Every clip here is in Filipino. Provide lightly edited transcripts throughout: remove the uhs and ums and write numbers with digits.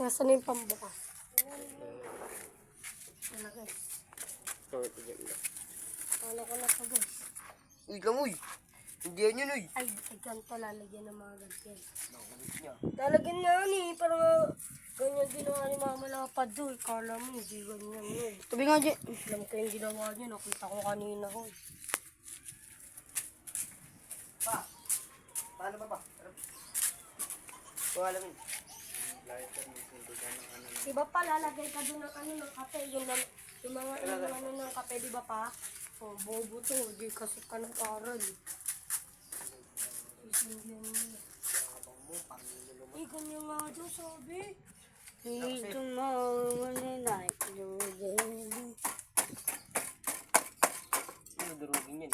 Nasaan na yung pambukas? Wala guys. Wala ko na ito guys. Uy, kamoy. Hindi yan yun, uy. Ay, ganito lalagyan ng mga ganyan. Lalagyan na yan eh. Parang ganyan ginawa ni Mama Lapad doon. Kala mo, hindi ganyan yun. Tabi nga dyan. Alam ko yung ginawa niya. Nakita ko kanina ko. Pa, paano ba? Wala min. Diba pa, lalagay ka doon ng ano ng kape. Yung mga ano ng kape, diba pa? Oh, bobo to. Di kasi ka ng karal. Eh, ganyan nga daw sabi. Dito mawawala Ano durugin yan?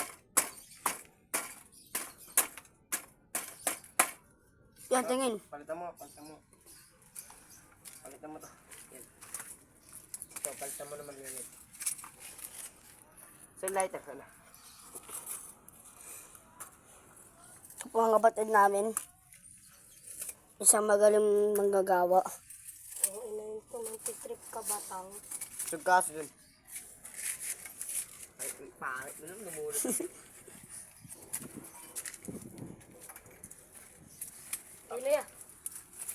Yan, tingin. Palitan mo. Palitan mo to. Yan. So, palitan mo naman yan. So, lighter ka na. Ito po ang kapatid namin. Isang magaling manggagawa. Ang inayin ko, nang-trip ka batang. Sugkaso dun. Ay, pangit mo naman, lumulot. Kaya na yan.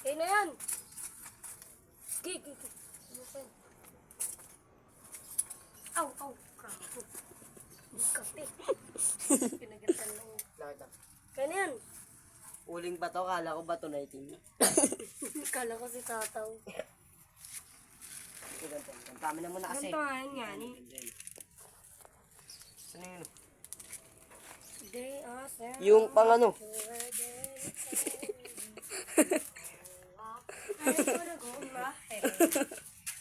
Kaya na yan. Gig. Aw. Kape. Pinagatan lang. Lighter. Kaya na yan. Uling ba to? Kala ko ba to na itim? Kala ko si Tataw. Kami na muna kasi. Gantahan yan eh. Saan yun? They are there. Yung pang ano?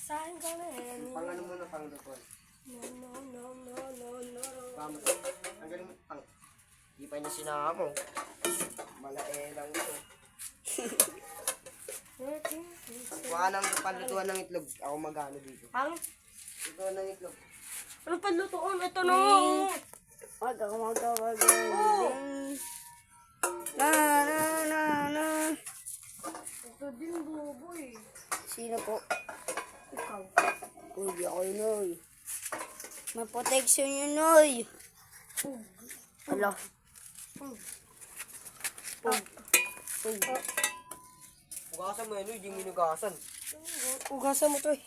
Saan ka na yan? Pang ano muna, pang lupon. No. Tama. Ang galing mo, pang. Di pa niya sinama. Malae lang ito. Kuha ng palutuan ng itlog. Ako magano dito. Ang? Lutuan ng itlog. Ano palutuan? Ito na. Wag. Na. Ito din buboy. Sino po? Ikaw. Uy, di ako yun, uy. May protection yun, oy. Ala. Ugasan mo yun, uy. Di mo inugasan. Ugasan mo to eh.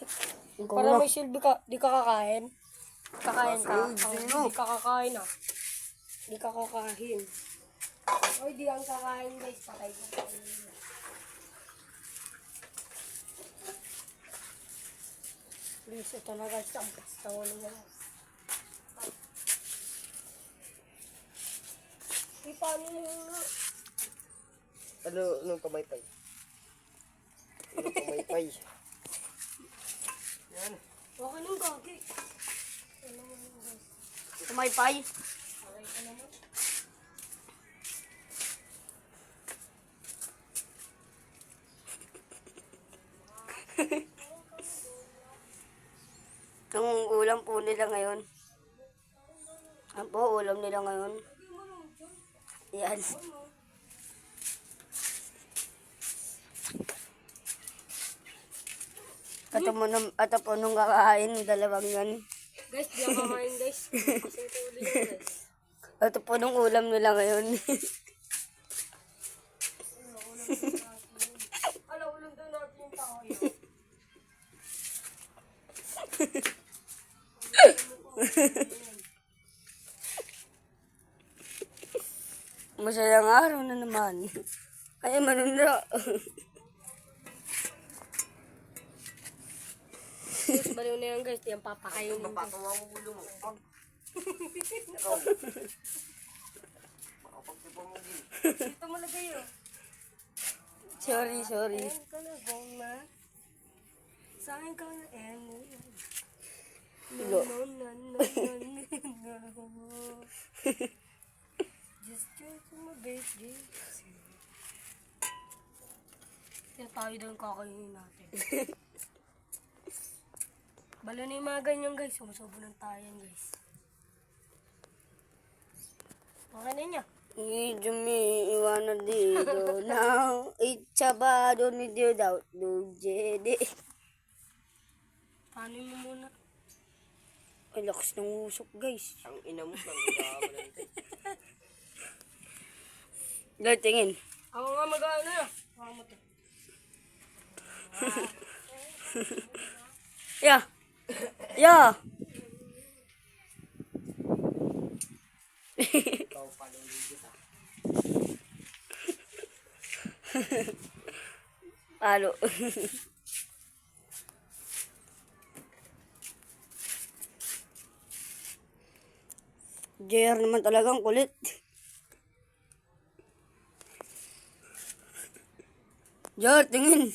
Para may silbi ka. Di ka kakain. Kakain ka. Di ka kakain ah. Di ka kakain. Oy, di ang kakain guys. Patay ka. Please, ito na guys. Ang pasta ko na guys. Paano mo nga? Ano pamaypay? Ano pamaypay? Yan. Waka nang gagi. Pamaypay? Okay ka naman. Ang ulam po nila ngayon. Ang po ulam nila ngayon. Yan. At po nung kakain, dalawang yan. Guys, di ako kakain guys. Kasi ito uli yan guys. At po nung ulam nila ngayon. Ala, ulam daw natin yung tao yun. Masayang araw na naman. Ay, manunra. Guys, baliw na yan guys. Yan papakainin guys. Mapatawa mo ulo mo. Dito mo lagay yun. Sorry. Ayan ka na, Boma. Sa akin ka na, No. Just try to my birthday. Kaya tayo doon kakainin natin. Balo na yung mga ganyan guys. Sumusubo ng tayan guys. Okay na niya. Iwanan dito na itsabado ni Dio daw. Dujede. Paano mo muna? Ay, lakas ng usok, guys. Ang ina mo, nang Dahil tingin. Ako nga mag-ano na. Ako mo to. Yeah. Yeah. Ikaw pa nung kita. Palo. JR naman talagang kulit. JR, tingin.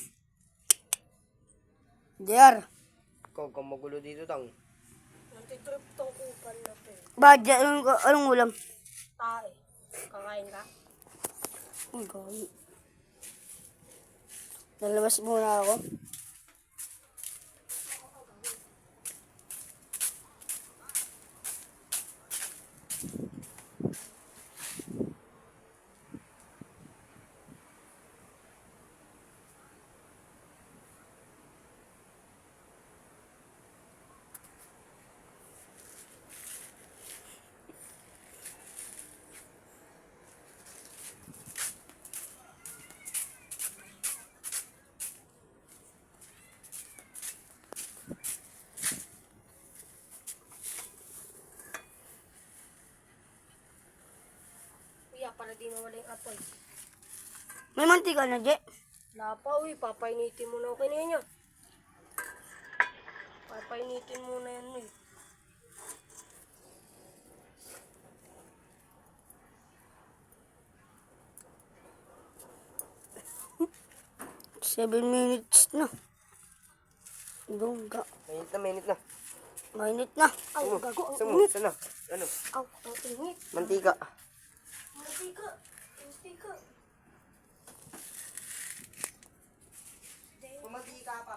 JR. Ikaw kang magulo dito, tang. Nantitrip tong kupal na to. Badya, anong ulam? Tae. Kakain ka? Oh, God. Lalabas muna ako. Kuya, para di mawala yung apoy. May mantika na, Je. Wala pa, uy. Papainitin mo na. Okay na yan yan. Papainitin mo na yan, uy. 7 minutes na. Dungga. Minute na. Mainit na. Ay, gago. Ang Sumo, init. sana. Ano? Aw, ang init. Mantika. Mantika. Mantika. Mantika pa.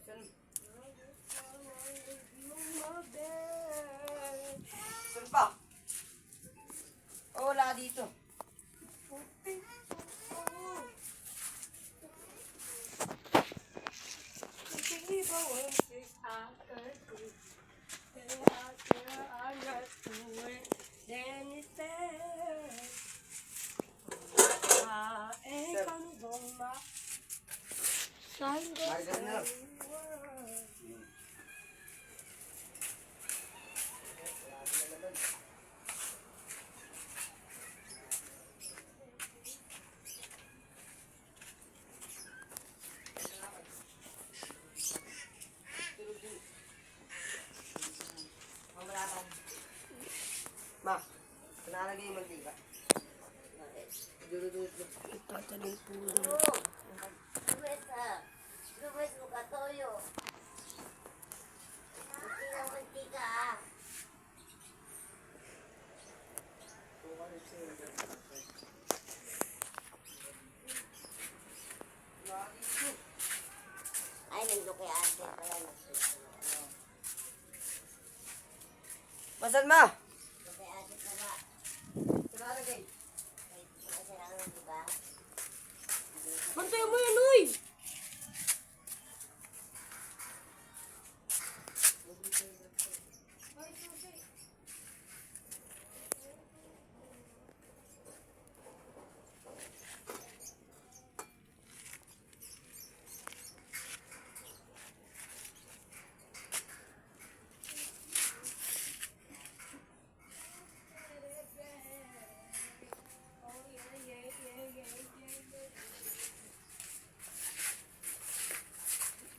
Saan pa? Oh, wala dito. Marga na lang. Ma, nalagay yung mantika. Dudududud. Tatalay po lang. Lumas mo ka, Toyo. Mantika. Ay, nandun kay ate pala. Masan ma? Kay ate pala. Nalagay. Kasi lang, di ba? Bantayan mo yan, uy!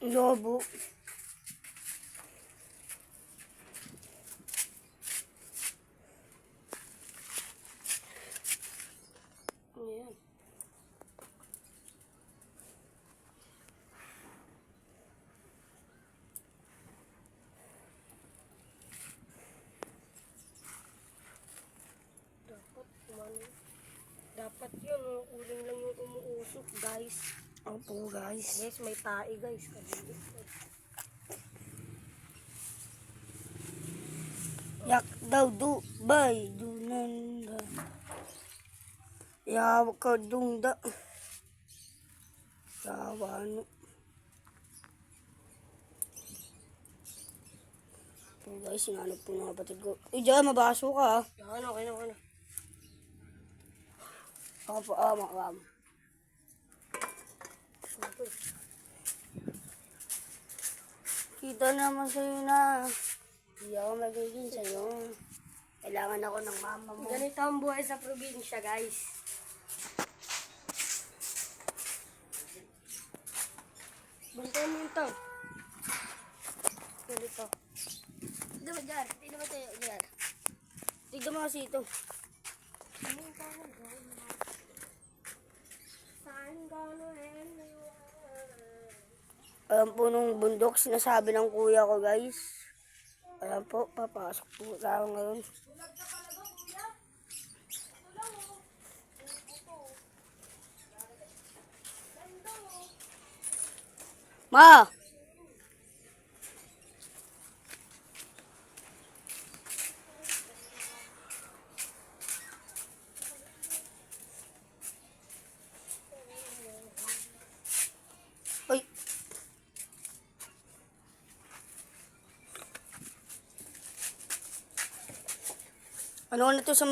Lobo. Ayan. Dapat yun, uling lang yung umuusok, guys. Opo, guys. Guys, may tae, guys. Kabilis, daw Dubai. Dunanda. Yawag ka dungda. Yawano. So guys, sinanap po ng kapatid ko. Uy, dyan, mabaso ka ah. Yan, okay na, okay na. Ako po, makakam. Kita naman sa'yo na. Hindi ako magiging sa'yo. Kailangan ako ng mama mo. Ganito ang buhay sa probinsya, guys. Bantayan mo yung tao. Ganito. Tignan mo dyan. Tignan mo tayo dyan. Tignan mo kasi ito. Saan gano'n? Alam po nung bundok, sinasabi ng kuya ko guys. Alam po, papasok po tayo ngayon. Ma! Uy! Ano na to sa